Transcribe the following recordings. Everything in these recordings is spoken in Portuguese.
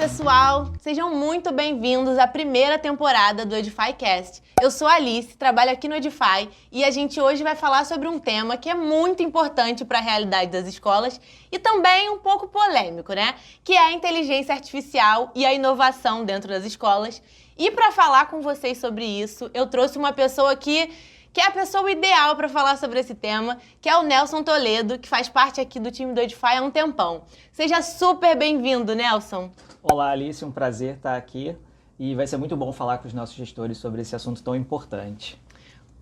pessoal! Sejam muito bem-vindos à primeira temporada do EdifyCast. Eu sou a Alice, trabalho aqui no Edify e a gente hoje vai falar sobre um tema que é muito importante para a realidade das escolas e também um pouco polêmico, né? Que é a inteligência artificial e a inovação dentro das escolas. E para falar com vocês sobre isso, eu trouxe uma pessoa que é a pessoa ideal para falar sobre esse tema, que é o Nelson Toledo, que faz parte aqui do time do Edify há um tempão. Seja super bem-vindo, Nelson. Olá, Alice, um prazer estar aqui e vai ser muito bom falar com os nossos gestores sobre esse assunto tão importante.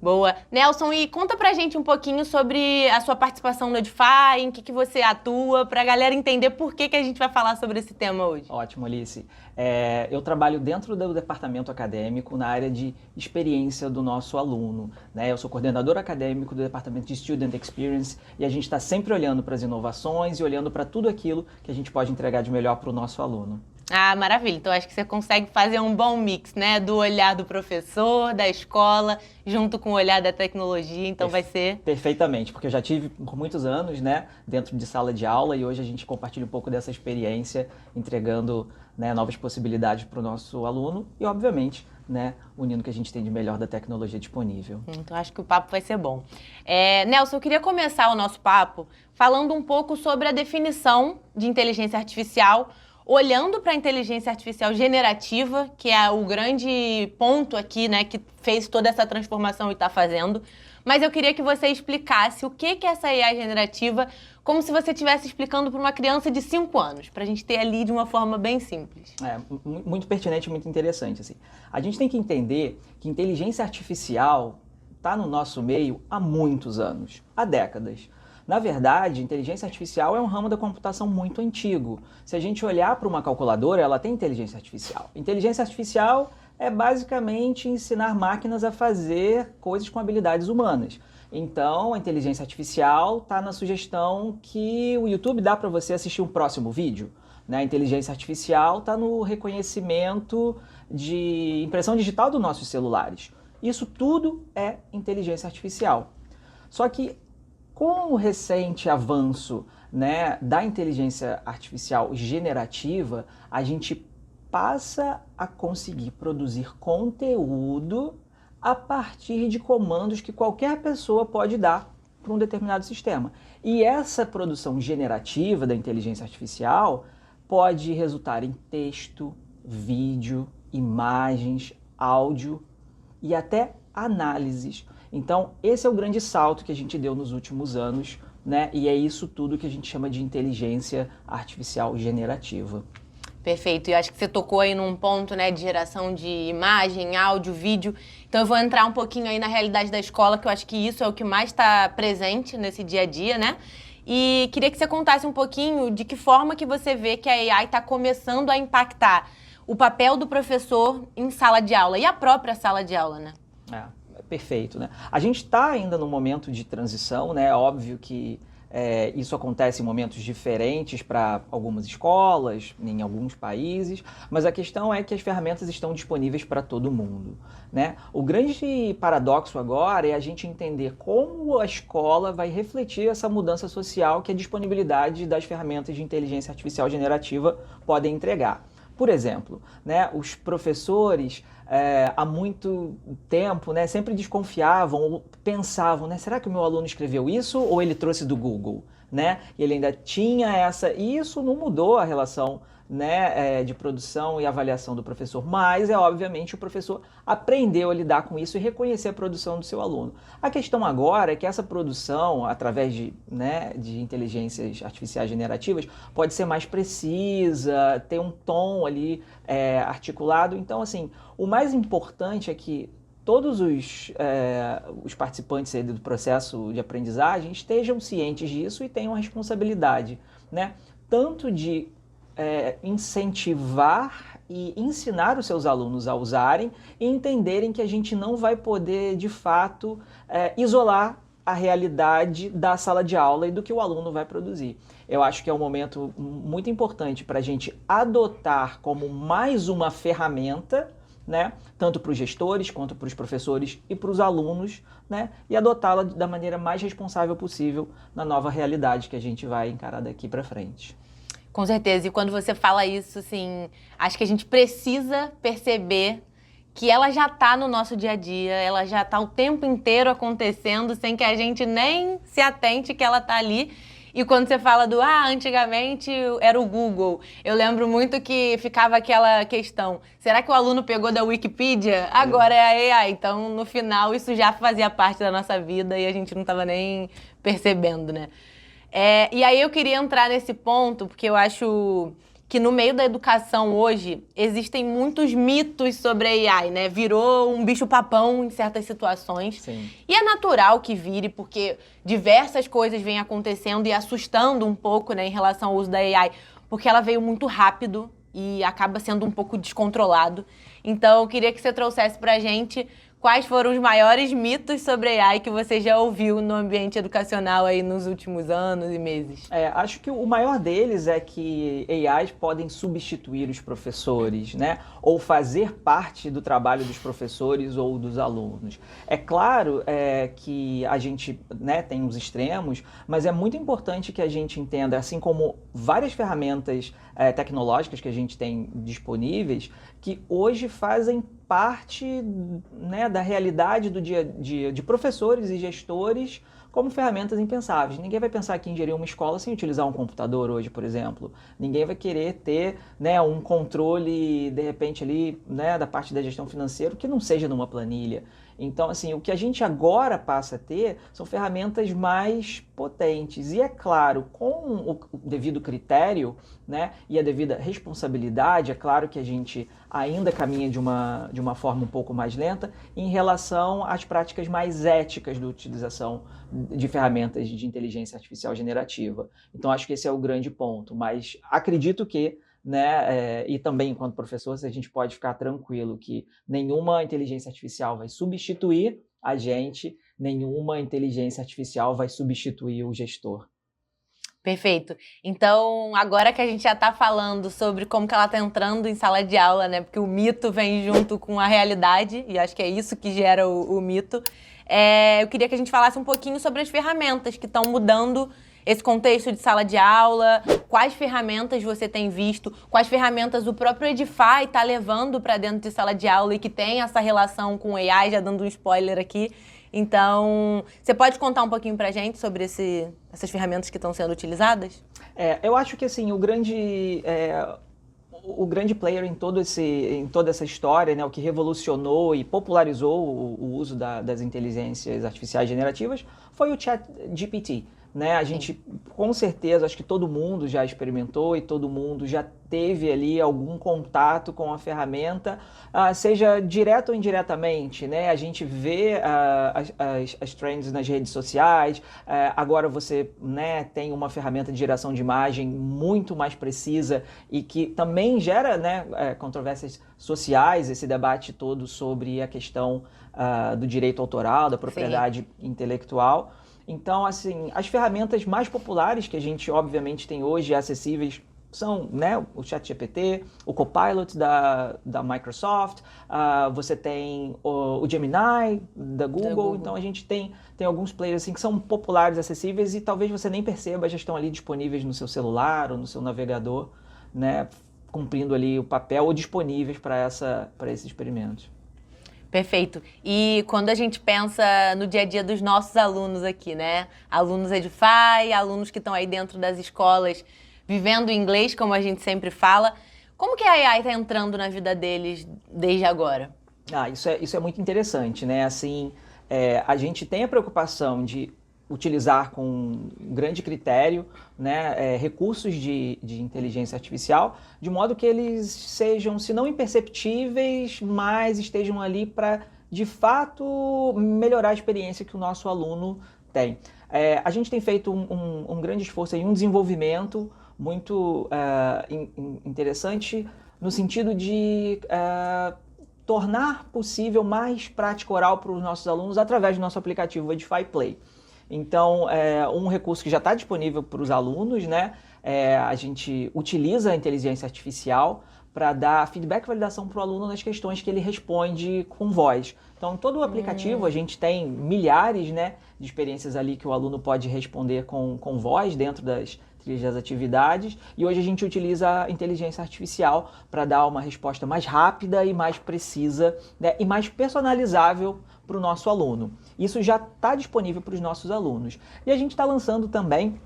Boa. Nelson, e conta pra gente um pouquinho sobre a sua participação no Edify, em que você atua, pra galera entender por que a gente vai falar sobre esse tema hoje. Ótimo, Alice. Eu trabalho dentro do departamento acadêmico na área de experiência do nosso aluno, né? Eu sou coordenador acadêmico do departamento de Student Experience e a gente está sempre olhando para as inovações e olhando para tudo aquilo que a gente pode entregar de melhor para o nosso aluno. Ah, maravilha. Então, acho que você consegue fazer um bom mix, né? Do olhar do professor, da escola, junto com o olhar da tecnologia. Então, vai ser... Perfeitamente, porque eu já tive por muitos anos, né, dentro de sala de aula e hoje a gente compartilha um pouco dessa experiência, entregando, né, novas possibilidades para o nosso aluno e, obviamente, né, unindo o que a gente tem de melhor da tecnologia disponível. Então, acho que o papo vai ser bom. Nelson, eu queria começar o nosso papo falando um pouco sobre a definição de inteligência artificial, olhando para a inteligência artificial generativa, que é o grande ponto aqui, né, que fez toda essa transformação e está fazendo. Mas eu queria que você explicasse o que é essa AI generativa, como se você estivesse explicando para uma criança de 5 anos, para a gente ter ali de uma forma bem simples. Muito pertinente, muito interessante, assim. A gente tem que entender que inteligência artificial está no nosso meio há muitos anos, há décadas. Na verdade, inteligência artificial é um ramo da computação muito antigo. Se a gente olhar para uma calculadora, ela tem inteligência artificial. Inteligência artificial é basicamente ensinar máquinas a fazer coisas com habilidades humanas. Então, a inteligência artificial está na sugestão que o YouTube dá para você assistir um próximo vídeo. A inteligência artificial está no reconhecimento de impressão digital dos nossos celulares. Isso tudo é inteligência artificial. Só que com o recente avanço, né, da inteligência artificial generativa, a gente passa a conseguir produzir conteúdo a partir de comandos que qualquer pessoa pode dar para um determinado sistema. E essa produção generativa da inteligência artificial pode resultar em texto, vídeo, imagens, áudio e até análises. Então, esse é o grande salto que a gente deu nos últimos anos, né? E é isso tudo que a gente chama de inteligência artificial generativa. Perfeito. E eu acho que você tocou aí num ponto, né, de geração de imagem, áudio, vídeo. Então, eu vou entrar um pouquinho aí na realidade da escola, que eu acho que isso é o que mais está presente nesse dia a dia, né? E queria que você contasse um pouquinho de que forma que você vê que a AI está começando a impactar o papel do professor em sala de aula e a própria sala de aula, né? Perfeito, né? A gente está ainda no momento de transição, né? Óbvio que isso acontece em momentos diferentes para algumas escolas, em alguns países, mas a questão é que as ferramentas estão disponíveis para todo mundo, né? O grande paradoxo agora é a gente entender como a escola vai refletir essa mudança social que a disponibilidade das ferramentas de inteligência artificial generativa podem entregar. Por exemplo, né, os professores há muito tempo, né, sempre desconfiavam ou pensavam, né, será que o meu aluno escreveu isso ou ele trouxe do Google? Né? Ele ainda tinha essa... E isso não mudou a relação, né, de produção e avaliação do professor, mas obviamente o professor aprendeu a lidar com isso e reconhecer a produção do seu aluno. A questão agora é que essa produção, através de, né, de inteligências artificiais generativas, pode ser mais precisa, ter um tom ali articulado. Então, assim, o mais importante é que todos os participantes aí do processo de aprendizagem estejam cientes disso e tenham a responsabilidade, né, tanto de incentivar e ensinar os seus alunos a usarem e entenderem que a gente não vai poder, de fato, isolar a realidade da sala de aula e do que o aluno vai produzir. Eu acho que é um momento muito importante para a gente adotar como mais uma ferramenta, né, tanto para os gestores, quanto para os professores e para os alunos, né, e adotá-la da maneira mais responsável possível na nova realidade que a gente vai encarar daqui para frente. Com certeza. E quando você fala isso, assim, acho que a gente precisa perceber que ela já está no nosso dia a dia, ela já está o tempo inteiro acontecendo sem que a gente nem se atente que ela está ali. E quando você fala antigamente era o Google, eu lembro muito que ficava aquela questão, será que o aluno pegou da Wikipedia? Agora é a AI. Então, no final, isso já fazia parte da nossa vida e a gente não estava nem percebendo, né? E aí eu queria entrar nesse ponto, porque eu acho que no meio da educação hoje existem muitos mitos sobre a AI, né? Virou um bicho-papão em certas situações. Sim. E é natural que vire, porque diversas coisas vêm acontecendo e assustando um pouco, né, em relação ao uso da AI, porque ela veio muito rápido e acaba sendo um pouco descontrolado. Então, eu queria que você trouxesse pra gente quais foram os maiores mitos sobre AI que você já ouviu no ambiente educacional aí nos últimos anos e meses? Acho que o maior deles é que AIs podem substituir os professores, né? Ou fazer parte do trabalho dos professores ou dos alunos. É claro que a gente, né, tem os extremos, mas é muito importante que a gente entenda, assim como várias ferramentas tecnológicas que a gente tem disponíveis, que hoje fazem parte, né, da realidade do dia a dia de professores e gestores como ferramentas impensáveis. Ninguém vai pensar aqui em gerir uma escola sem utilizar um computador hoje, por exemplo. Ninguém vai querer ter, né, um controle, de repente, ali, né, da parte da gestão financeira que não seja numa planilha. Então, assim, o que a gente agora passa a ter são ferramentas mais potentes. E, é claro, com o devido critério, né, e a devida responsabilidade, é claro que a gente ainda caminha de uma forma um pouco mais lenta em relação às práticas mais éticas da utilização de ferramentas de inteligência artificial generativa. Então, acho que esse é o grande ponto. Mas acredito que, né, e também enquanto professor, a gente pode ficar tranquilo que nenhuma inteligência artificial vai substituir a gente, nenhuma inteligência artificial vai substituir o gestor. Perfeito. Então, agora que a gente já está falando sobre como que ela está entrando em sala de aula, né? Porque o mito vem junto com a realidade, e acho que é isso que gera o mito. Eu queria que a gente falasse um pouquinho sobre as ferramentas que estão mudando esse contexto de sala de aula, quais ferramentas você tem visto, quais ferramentas o próprio Edify está levando para dentro de sala de aula e que tem essa relação com o AI, já dando um spoiler aqui. Então, você pode contar um pouquinho pra gente sobre essas ferramentas que estão sendo utilizadas? Eu acho que assim, o grande player em toda essa história, né, o que revolucionou e popularizou o uso das inteligências artificiais generativas foi o ChatGPT. Né? A gente, com certeza, acho que todo mundo já experimentou e todo mundo já teve ali algum contato com a ferramenta, seja direto ou indiretamente, né? A gente vê as trends nas redes sociais, agora você, né, tem uma ferramenta de geração de imagem muito mais precisa e que também gera, né, controvérsias sociais, esse debate todo sobre a questão do direito autoral, da propriedade intelectual. Então, assim, as ferramentas mais populares que a gente, obviamente, tem hoje acessíveis são, né, o ChatGPT, o Copilot da Microsoft, você tem o Gemini da Google. Então a gente tem alguns players assim, que são populares, acessíveis e talvez você nem perceba, já estão ali disponíveis no seu celular ou no seu navegador, né, cumprindo ali o papel ou disponíveis para esses experimentos. Perfeito. E quando a gente pensa no dia a dia dos nossos alunos aqui, né? Alunos Edify, alunos que estão aí dentro das escolas vivendo inglês, como a gente sempre fala, como que a AI está entrando na vida deles desde agora? Isso é muito interessante, né? Assim, a gente tem a preocupação de utilizar com grande critério, né, recursos de inteligência artificial, de modo que eles sejam, se não imperceptíveis, mas estejam ali para, de fato, melhorar a experiência que o nosso aluno tem. A gente tem feito um grande esforço e um desenvolvimento muito interessante no sentido de tornar possível mais prática oral para os nossos alunos através do nosso aplicativo Edify Play. Então, um recurso que já está disponível para os alunos, né? A gente utiliza a inteligência artificial para dar feedback e validação para o aluno nas questões que ele responde com voz. Então, todo o aplicativo, a gente tem milhares, né, de experiências ali que o aluno pode responder com voz dentro das trilhas das atividades, e hoje a gente utiliza a inteligência artificial para dar uma resposta mais rápida e mais precisa, né, e mais personalizável para o nosso aluno. Isso já está disponível para os nossos alunos. E a gente está lançando também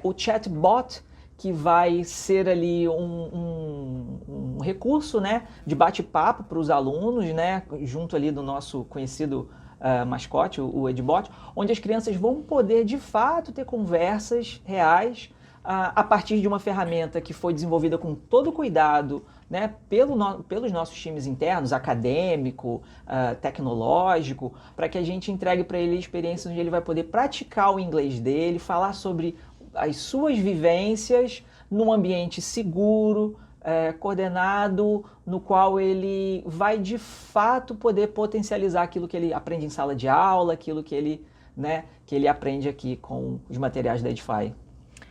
o chatbot, que vai ser ali um recurso, né, de bate-papo para os alunos, né, junto ali do nosso conhecido mascote, o Edbot, onde as crianças vão poder, de fato, ter conversas reais a partir de uma ferramenta que foi desenvolvida com todo cuidado, né, pelos nossos times internos, acadêmico, tecnológico, para que a gente entregue para ele experiências onde ele vai poder praticar o inglês dele, falar sobre as suas vivências num ambiente seguro, coordenado, no qual ele vai de fato poder potencializar aquilo que ele aprende em sala de aula, aquilo que ele aprende aqui com os materiais da Edify.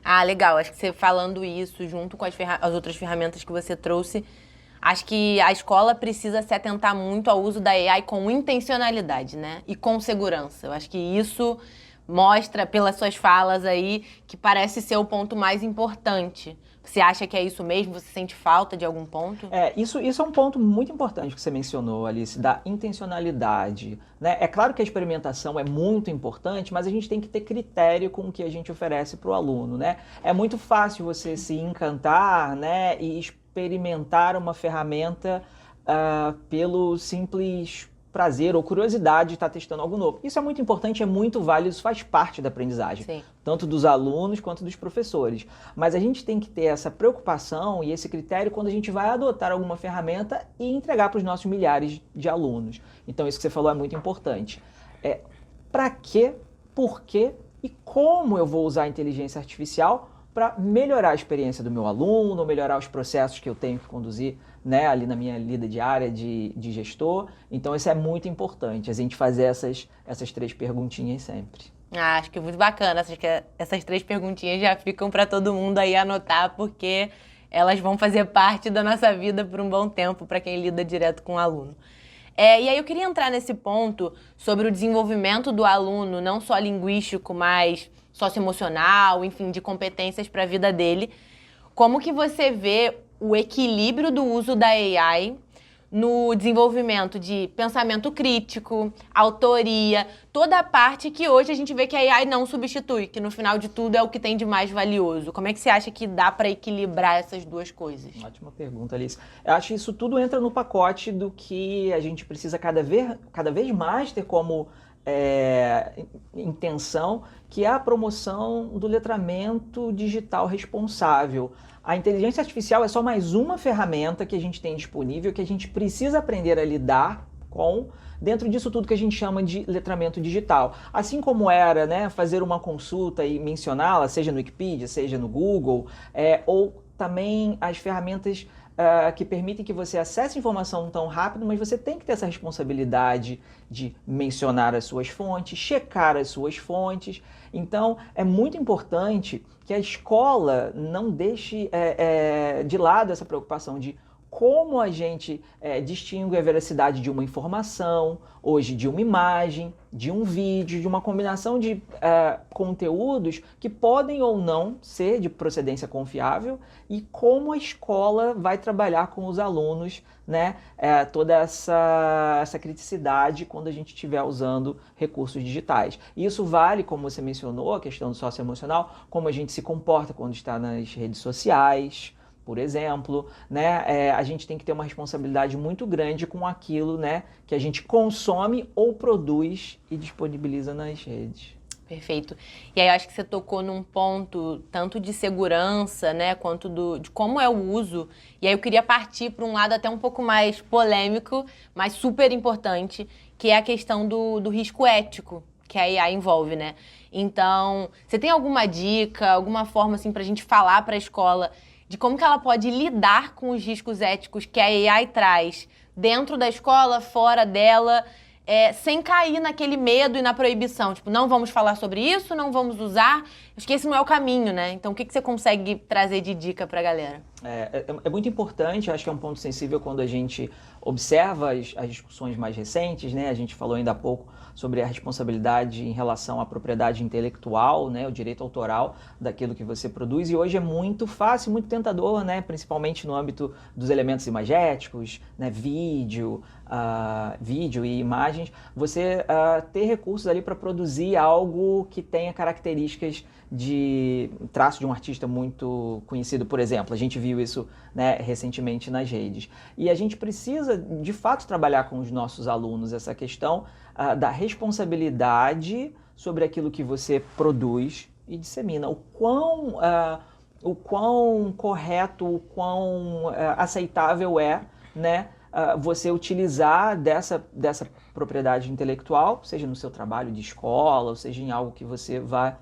Ah, legal. Acho que você falando isso junto com as outras ferramentas que você trouxe, acho que a escola precisa se atentar muito ao uso da AI com intencionalidade, né? E com segurança. Eu acho que isso mostra, pelas suas falas aí, que parece ser o ponto mais importante. Você acha que é isso mesmo? Você sente falta de algum ponto? Isso é um ponto muito importante que você mencionou, Alice, da intencionalidade, né? É claro que a experimentação é muito importante, mas a gente tem que ter critério com o que a gente oferece para o aluno, né? É muito fácil você se encantar, né, e experimentar uma ferramenta pelo simples prazer ou curiosidade de estar testando algo novo. Isso é muito importante, é muito válido, isso faz parte da aprendizagem, Sim. Tanto dos alunos quanto dos professores. Mas a gente tem que ter essa preocupação e esse critério quando a gente vai adotar alguma ferramenta e entregar para os nossos milhares de alunos. Então isso que você falou é muito importante. Para quê, por quê e como eu vou usar a inteligência artificial para melhorar a experiência do meu aluno, melhorar os processos que eu tenho que conduzir, né, ali na minha lida diária de gestor. Então isso é muito importante, a gente fazer essas 3 perguntinhas sempre. Acho que é muito bacana. Acho que essas 3 perguntinhas já ficam para todo mundo aí anotar, porque elas vão fazer parte da nossa vida por um bom tempo, para quem lida direto com o aluno. E aí eu queria entrar nesse ponto sobre o desenvolvimento do aluno, não só linguístico, mas socioemocional, enfim, de competências para a vida dele. Como que você vê o equilíbrio do uso da AI no desenvolvimento de pensamento crítico, autoria, toda a parte que hoje a gente vê que a AI não substitui, que no final de tudo é o que tem de mais valioso. Como é que você acha que dá para equilibrar essas duas coisas? Ótima pergunta, Alice. Eu acho que isso tudo entra no pacote do que a gente precisa cada vez mais ter como intenção, que é a promoção do letramento digital responsável. A inteligência artificial é só mais uma ferramenta que a gente tem disponível, que a gente precisa aprender a lidar com, dentro disso tudo que a gente chama de letramento digital. Assim como era, né, fazer uma consulta e mencioná-la, seja no Wikipedia, seja no Google, ou também as ferramentas que permitem que você acesse informação tão rápido, mas você tem que ter essa responsabilidade de mencionar as suas fontes, checar as suas fontes. Então, é muito importante que a escola não deixe de lado essa preocupação de como a gente distingue a veracidade de uma informação, hoje de uma imagem, de um vídeo, de uma combinação de conteúdos que podem ou não ser de procedência confiável, e como a escola vai trabalhar com os alunos, né, toda essa criticidade quando a gente estiver usando recursos digitais. E isso vale, como você mencionou, a questão do socioemocional, como a gente se comporta quando está nas redes sociais, por exemplo, né? A gente tem que ter uma responsabilidade muito grande com aquilo, né, que a gente consome ou produz e disponibiliza nas redes. Perfeito. E aí eu acho que você tocou num ponto tanto de segurança, né, quanto de como é o uso. E aí eu queria partir para um lado até um pouco mais polêmico, mas super importante, que é a questão do risco ético que a AI envolve, né? Então, você tem alguma dica, alguma forma assim para a gente falar para a escola de como que ela pode lidar com os riscos éticos que a AI traz dentro da escola, fora dela, sem cair naquele medo e na proibição? Tipo, não vamos falar sobre isso, não vamos usar. acho que esse não é o caminho, né? Então, o que você consegue trazer de dica pra galera? É muito importante, acho que é um ponto sensível quando a gente observa as discussões mais recentes, né? A gente falou ainda há pouco sobre a responsabilidade em relação à propriedade intelectual, né? O direito autoral daquilo que você produz, e hoje é muito fácil, muito tentador, né? Principalmente no âmbito dos elementos imagéticos, né? Vídeo e imagens, você ter recursos ali para produzir algo que tenha características de traço de um artista muito conhecido, por exemplo. A gente viu isso, né, recentemente nas redes. E a gente precisa, de fato, trabalhar com os nossos alunos essa questão da responsabilidade sobre aquilo que você produz e dissemina. O quão correto, o quão aceitável é, né, você utilizar dessa propriedade intelectual, seja no seu trabalho de escola, ou seja em algo que você vai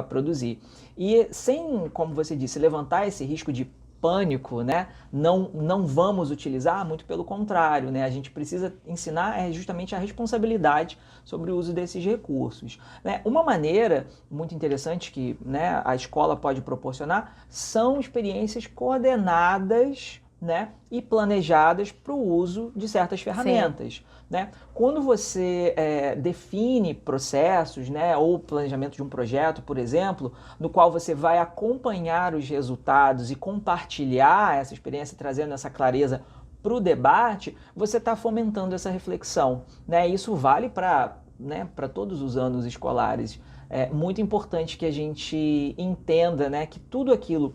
produzir. E sem, como você disse, levantar esse risco de pânico, né? Não vamos utilizar, muito pelo contrário, né? A gente precisa ensinar justamente a responsabilidade sobre o uso desses recursos, né? Uma maneira muito interessante que, né, a escola pode proporcionar são experiências coordenadas, né, e planejadas para o uso de certas ferramentas. Né? Quando você define processos, né, ou planejamento de um projeto, por exemplo, no qual você vai acompanhar os resultados e compartilhar essa experiência, trazendo essa clareza para o debate, você está fomentando essa reflexão. Né? Isso vale para, né, para todos os anos escolares. É muito importante que a gente entenda, né, que tudo aquilo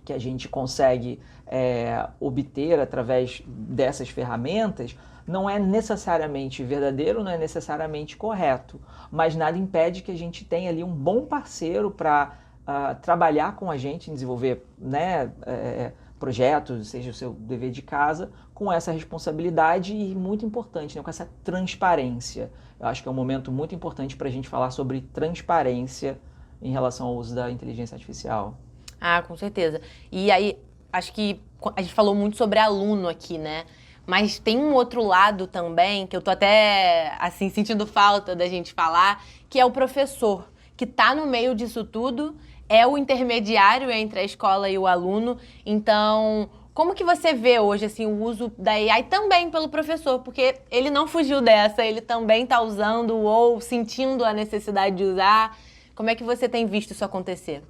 que a gente consegue obter através dessas ferramentas não é necessariamente verdadeiro, não é necessariamente correto, mas nada impede que a gente tenha ali um bom parceiro para trabalhar com a gente, desenvolver, né, projetos, seja o seu dever de casa, com essa responsabilidade e muito importante, né, com essa transparência. Eu acho que é um momento muito importante para a gente falar sobre transparência em relação ao uso da inteligência artificial. Ah, com certeza. E aí, acho que a gente falou muito sobre aluno aqui, né? Mas tem um outro lado também, que eu tô até, assim, sentindo falta da gente falar, que é o professor, que tá no meio disso tudo, é o intermediário entre a escola e o aluno. Então, como que você vê hoje, assim, o uso da AI também pelo professor? Porque ele não fugiu dessa, ele também tá usando ou sentindo a necessidade de usar. Como é que você tem visto isso acontecer?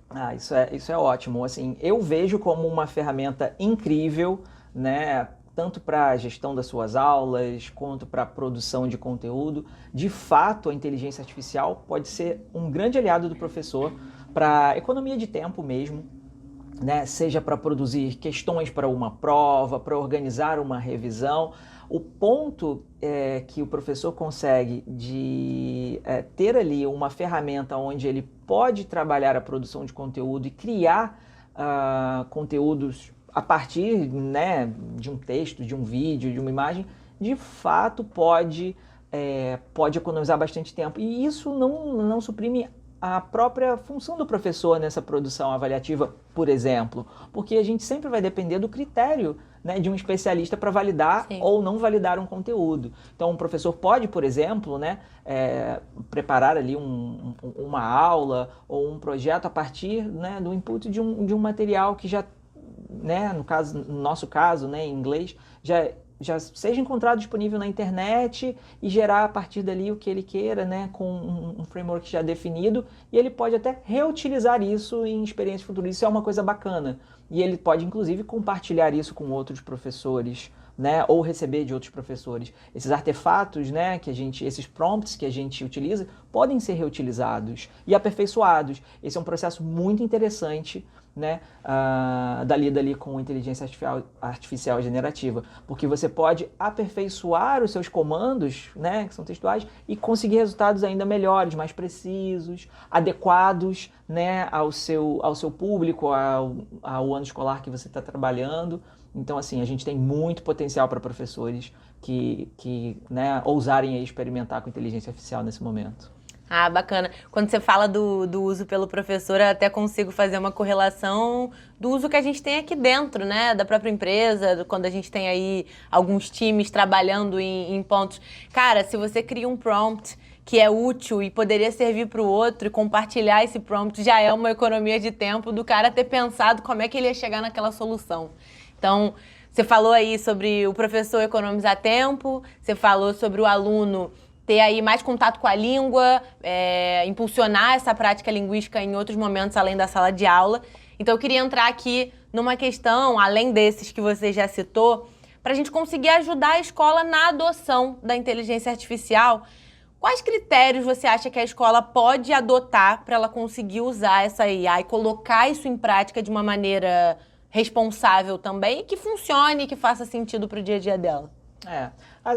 Isso é ótimo. Assim, eu vejo como uma ferramenta incrível, né? Tanto para a gestão das suas aulas, quanto para a produção de conteúdo. De fato, a inteligência artificial pode ser um grande aliado do professor para economia de tempo mesmo, né? Seja para produzir questões para uma prova, para organizar uma revisão. O ponto que o professor consegue de ter ali uma ferramenta onde ele pode trabalhar a produção de conteúdo e criar conteúdos a partir, né, de um texto, de um vídeo, de uma imagem, de fato pode economizar bastante tempo. E isso não suprime a própria função do professor nessa produção avaliativa, por exemplo, porque a gente sempre vai depender do critério, né, de um especialista para validar Sim. ou não validar um conteúdo. Então, um professor pode, por exemplo, né, preparar ali uma aula ou um projeto a partir, né, do input de um material que já, né, no nosso caso, né, em inglês, já seja encontrado disponível na internet e gerar a partir dali o que ele queira, né, com um framework já definido, e ele pode até reutilizar isso em experiências futuras. Isso é uma coisa bacana. E ele pode, inclusive, compartilhar isso com outros professores, né, ou receber de outros professores. Esses artefatos, né, esses prompts que a gente utiliza, podem ser reutilizados e aperfeiçoados. Esse é um processo muito interessante, né, da lida ali com inteligência artificial generativa, porque você pode aperfeiçoar os seus comandos, né, que são textuais, e conseguir resultados ainda melhores, mais precisos, adequados, né, ao seu público, ao ano escolar que você está trabalhando. Então, assim, a gente tem muito potencial para professores que né, ousarem experimentar com inteligência artificial nesse momento. Ah, bacana. Quando você fala do uso pelo professor, eu até consigo fazer uma correlação do uso que a gente tem aqui dentro, né? Da própria empresa, quando a gente tem aí alguns times trabalhando em pontos. Cara, se você cria um prompt que é útil e poderia servir para o outro e compartilhar esse prompt, já é uma economia de tempo do cara ter pensado como é que ele ia chegar naquela solução. Então, você falou aí sobre o professor economizar tempo, você falou sobre o aluno ter aí mais contato com a língua, impulsionar essa prática linguística em outros momentos além da sala de aula. Então, eu queria entrar aqui numa questão, além desses que você já citou, para a gente conseguir ajudar a escola na adoção da inteligência artificial. Quais critérios você acha que a escola pode adotar para ela conseguir usar essa IA e colocar isso em prática de uma maneira responsável também e que funcione e que faça sentido para o dia a dia dela?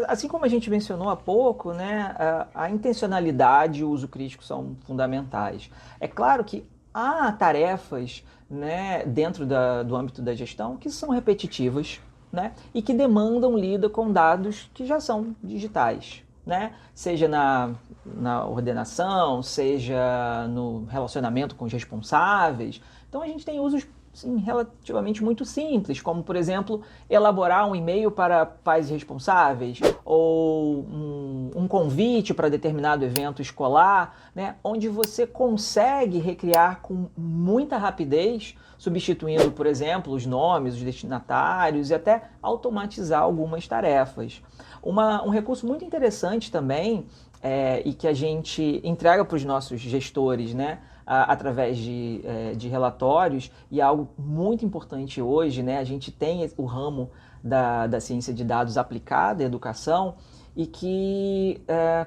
Assim como a gente mencionou há pouco, né, a intencionalidade e o uso crítico são fundamentais. É claro que há tarefas, né, dentro do âmbito da gestão que são repetitivas, né, e que demandam lida com dados que já são digitais, né, seja na ordenação, seja no relacionamento com os responsáveis. Então a gente tem usos sim, relativamente muito simples, como, por exemplo, elaborar um e-mail para pais responsáveis ou um convite para determinado evento escolar, né, onde você consegue recriar com muita rapidez, substituindo, por exemplo, os nomes, os destinatários e até automatizar algumas tarefas. Um recurso muito interessante também e que a gente entrega para os nossos gestores, né, através de relatórios, e algo muito importante hoje, né, a gente tem o ramo da ciência de dados aplicada à educação e que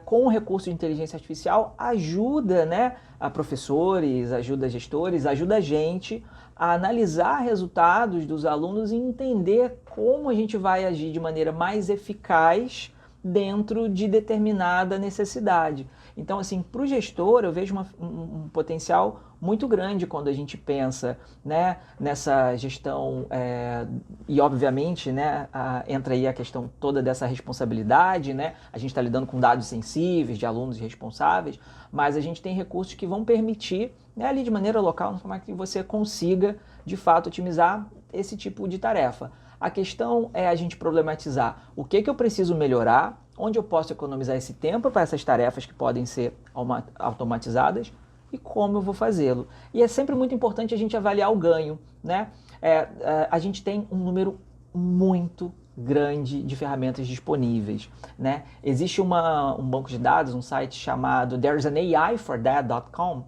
com o recurso de inteligência artificial ajuda, né, a professores, ajuda a gestores, ajuda a gente a analisar resultados dos alunos e entender como a gente vai agir de maneira mais eficaz dentro de determinada necessidade. Então, assim, para o gestor, eu vejo um potencial muito grande quando a gente pensa, né, nessa gestão e, obviamente, né, entra aí a questão toda dessa responsabilidade, né? A gente está lidando com dados sensíveis de alunos responsáveis, mas a gente tem recursos que vão permitir, né, ali de maneira local, como é que você consiga, de fato, otimizar esse tipo de tarefa. A questão é a gente problematizar o que eu preciso melhorar, onde eu posso economizar esse tempo para essas tarefas que podem ser automatizadas e como eu vou fazê-lo. E é sempre muito importante a gente avaliar o ganho, né? A gente tem um número muito grande de ferramentas disponíveis, né? Existe um banco de dados, um site chamado there'sanaIforthat.com,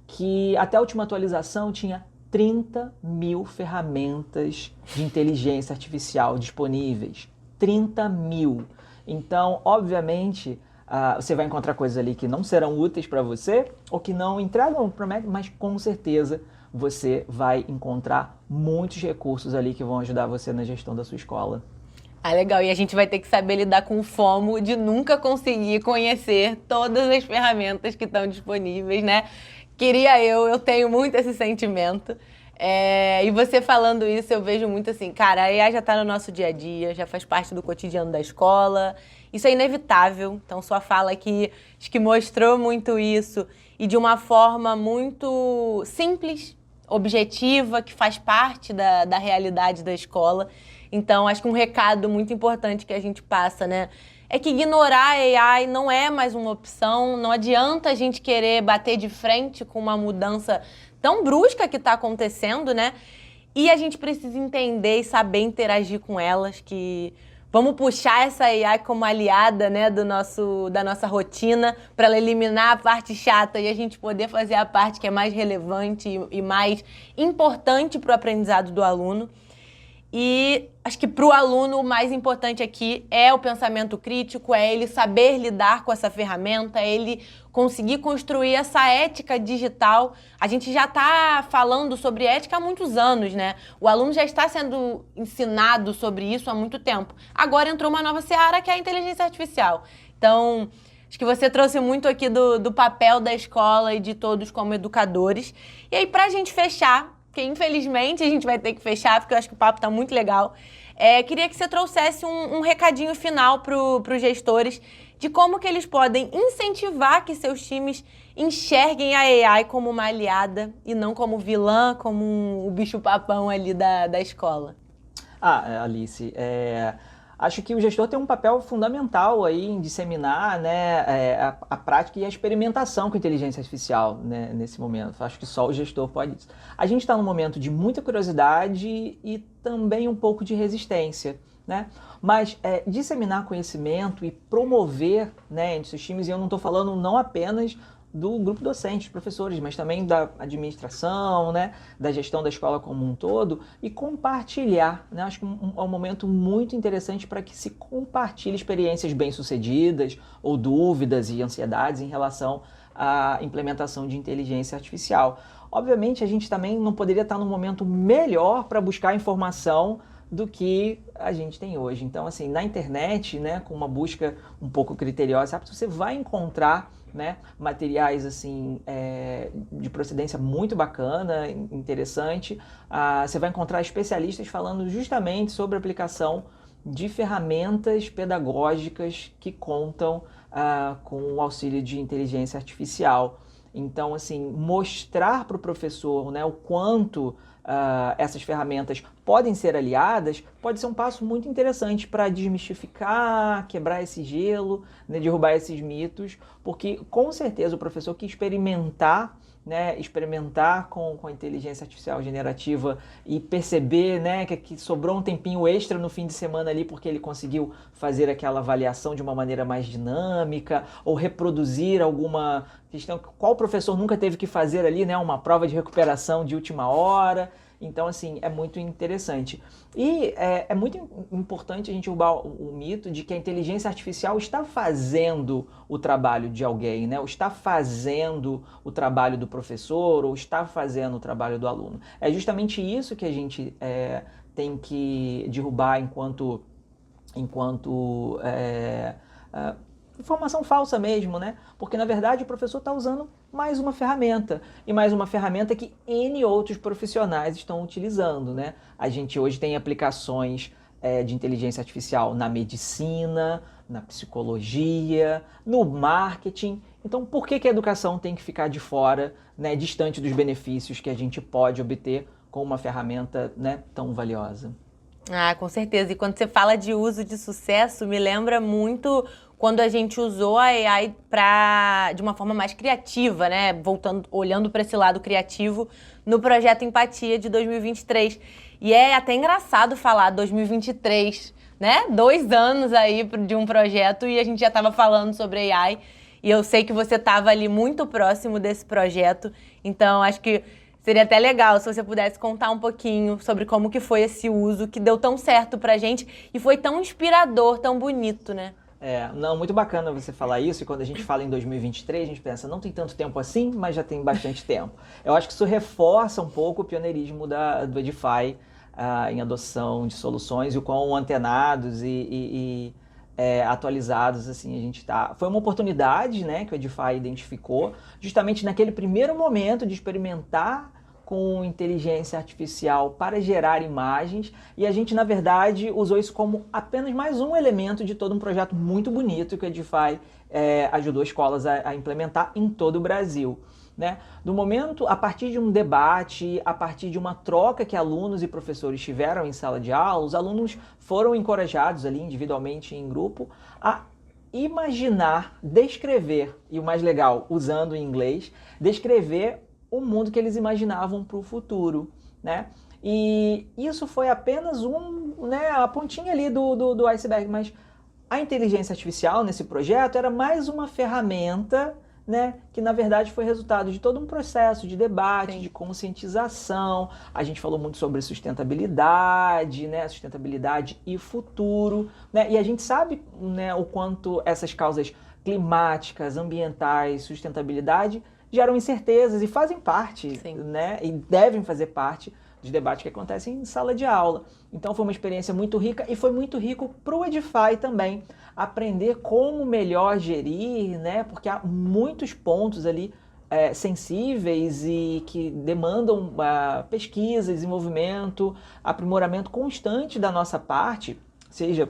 que até a última atualização tinha 30 mil ferramentas de inteligência artificial disponíveis. 30 mil. Então, obviamente, você vai encontrar coisas ali que não serão úteis para você ou que não entregam, mas com certeza você vai encontrar muitos recursos ali que vão ajudar você na gestão da sua escola. Legal. E a gente vai ter que saber lidar com o FOMO de nunca conseguir conhecer todas as ferramentas que estão disponíveis, né? Eu tenho muito esse sentimento. E você falando isso, eu vejo muito assim, cara, a IA já está no nosso dia a dia, já faz parte do cotidiano da escola, isso é inevitável. Então, sua fala aqui, acho que mostrou muito isso e de uma forma muito simples, objetiva, que faz parte da realidade da escola. Então, acho que um recado muito importante que a gente passa, né, é que ignorar a AI não é mais uma opção, não adianta a gente querer bater de frente com uma mudança tão brusca que está acontecendo, né? E a gente precisa entender e saber interagir com elas, que vamos puxar essa AI como aliada, né, da nossa rotina, para ela eliminar a parte chata e a gente poder fazer a parte que é mais relevante e mais importante para o aprendizado do aluno. E acho que para o aluno o mais importante aqui é o pensamento crítico, é ele saber lidar com essa ferramenta, é ele conseguir construir essa ética digital. A gente já está falando sobre ética há muitos anos, né? O aluno já está sendo ensinado sobre isso há muito tempo. Agora entrou uma nova seara que é a inteligência artificial. Então, acho que você trouxe muito aqui do papel da escola e de todos como educadores. E aí, para a gente fechar, que infelizmente a gente vai ter que fechar, porque eu acho que o papo está muito legal. Queria que você trouxesse um recadinho final para os gestores de como que eles podem incentivar que seus times enxerguem a AI como uma aliada e não como vilã, como o bicho-papão ali da escola. Alice, Acho que o gestor tem um papel fundamental aí em disseminar, né, a prática e a experimentação com inteligência artificial, né, nesse momento. Acho que só o gestor pode isso. A gente está num momento de muita curiosidade e também um pouco de resistência, né? Mas disseminar conhecimento e promover, né, entre os times, e eu não estou falando não apenas do grupo docente, dos professores, mas também da administração, né, da gestão da escola como um todo, e compartilhar, né? Acho que é um momento muito interessante para que se compartilhe experiências bem-sucedidas ou dúvidas e ansiedades em relação à implementação de inteligência artificial. Obviamente, a gente também não poderia estar num momento melhor para buscar informação do que a gente tem hoje. Então, assim, na internet, né, com uma busca um pouco criteriosa, você vai encontrar, né, materiais assim, de procedência muito bacana, interessante. Você vai encontrar especialistas falando justamente sobre a aplicação de ferramentas pedagógicas que contam com o auxílio de inteligência artificial. Então, assim, mostrar para o professor, né, o quanto essas ferramentas podem ser aliadas, pode ser um passo muito interessante para desmistificar, quebrar esse gelo, né, derrubar esses mitos, porque com certeza o professor que experimentar, né, experimentar com a inteligência artificial generativa e perceber, né, que sobrou um tempinho extra no fim de semana ali porque ele conseguiu fazer aquela avaliação de uma maneira mais dinâmica ou reproduzir alguma questão. Qual professor nunca teve que fazer ali, né, uma prova de recuperação de última hora? Então, assim, é muito interessante. E é muito importante a gente derrubar o mito de que a inteligência artificial está fazendo o trabalho de alguém, né? Ou está fazendo o trabalho do professor, ou está fazendo o trabalho do aluno. É justamente isso que a gente tem que derrubar enquanto informação falsa mesmo, né? Porque, na verdade, o professor está usando mais uma ferramenta, e mais uma ferramenta que N outros profissionais estão utilizando, né? A gente hoje tem aplicações de inteligência artificial na medicina, na psicologia, no marketing. Então, por que a educação tem que ficar de fora, né, distante dos benefícios que a gente pode obter com uma ferramenta, né, tão valiosa? Ah, com certeza. E quando você fala de uso de sucesso, me lembra muito quando a gente usou a AI de uma forma mais criativa, né? Olhando para esse lado criativo no projeto Empatia de 2023. E é até engraçado falar 2023, né? 2 anos aí de um projeto e a gente já estava falando sobre AI. E eu sei que você estava ali muito próximo desse projeto. Então, acho que seria até legal se você pudesse contar um pouquinho sobre como que foi esse uso que deu tão certo pra gente e foi tão inspirador, tão bonito, né? Não, muito bacana você falar isso, e quando a gente fala em 2023, a gente pensa, não tem tanto tempo assim, mas já tem bastante tempo. Eu acho que isso reforça um pouco o pioneirismo do Edify em adoção de soluções e o quão antenados e atualizados assim a gente está. Foi uma oportunidade, né, que o Edify identificou, justamente naquele primeiro momento de experimentar com inteligência artificial para gerar imagens, e a gente, na verdade, usou isso como apenas mais um elemento de todo um projeto muito bonito que o Edify ajudou escolas a implementar em todo o Brasil. Né? Do momento, a partir de um debate, a partir de uma troca que alunos e professores tiveram em sala de aula, os alunos foram encorajados ali individualmente em grupo a imaginar, descrever, e o mais legal, usando o inglês, descrever o mundo que eles imaginavam para o futuro, né? E isso foi apenas a pontinha ali do iceberg, mas a inteligência artificial nesse projeto era mais uma ferramenta, né, que na verdade foi resultado de todo um processo de debate, Sim. de conscientização. A gente falou muito sobre sustentabilidade, né, sustentabilidade e futuro, né, e a gente sabe, né, o quanto essas causas climáticas, ambientais, sustentabilidade geram incertezas e fazem parte, né, e devem fazer parte dos debates que acontecem em sala de aula. Então foi uma experiência muito rica e foi muito rico para o Edify também, aprender como melhor gerir, né, porque há muitos pontos ali sensíveis e que demandam pesquisa, desenvolvimento, aprimoramento constante da nossa parte, seja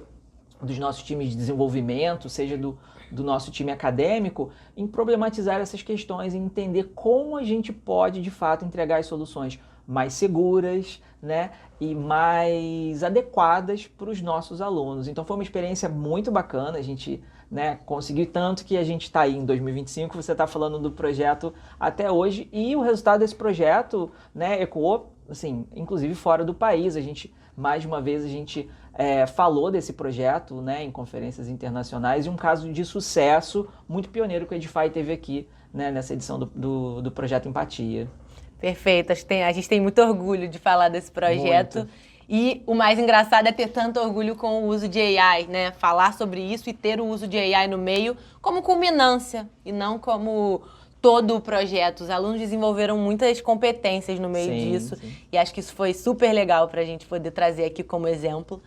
dos nossos times de desenvolvimento, seja do nosso time acadêmico, em problematizar essas questões e entender como a gente pode, de fato, entregar as soluções mais seguras, né, e mais adequadas para os nossos alunos. Então foi uma experiência muito bacana, a gente, né, conseguiu tanto que a gente está aí em 2025, você está falando do projeto até hoje, e o resultado desse projeto, né, ecoou, assim, inclusive fora do país. A gente, mais de uma vez, a gente falou desse projeto, né, em conferências internacionais, e um caso de sucesso muito pioneiro que o Edify teve aqui, né, nessa edição do Projeto Empatia. Perfeito, a gente tem muito orgulho de falar desse projeto. Muito. E o mais engraçado é ter tanto orgulho com o uso de AI, né? Falar sobre isso e ter o uso de AI no meio como culminância e não como todo o projeto. Os alunos desenvolveram muitas competências no meio disso, e acho que isso foi super legal para a gente poder trazer aqui como exemplo.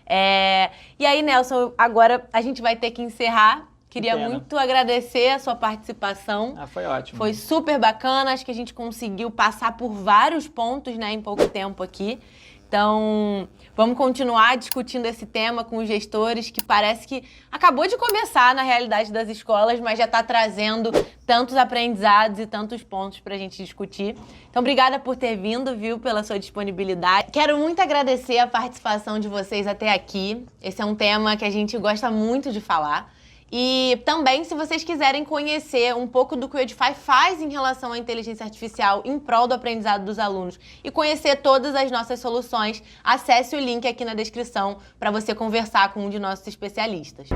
E aí, Nelson, agora a gente vai ter que encerrar. Queria muito agradecer a sua participação. Foi ótimo. Foi super bacana, acho que a gente conseguiu passar por vários pontos, né, em pouco tempo aqui. Então, vamos continuar discutindo esse tema com os gestores, que parece que acabou de começar na realidade das escolas, mas já está trazendo tantos aprendizados e tantos pontos para a gente discutir. Então, obrigada por ter vindo, viu, pela sua disponibilidade. Quero muito agradecer a participação de vocês até aqui. Esse é um tema que a gente gosta muito de falar. E também, se vocês quiserem conhecer um pouco do que o Edify faz em relação à inteligência artificial em prol do aprendizado dos alunos e conhecer todas as nossas soluções, acesse o link aqui na descrição para você conversar com um de nossos especialistas.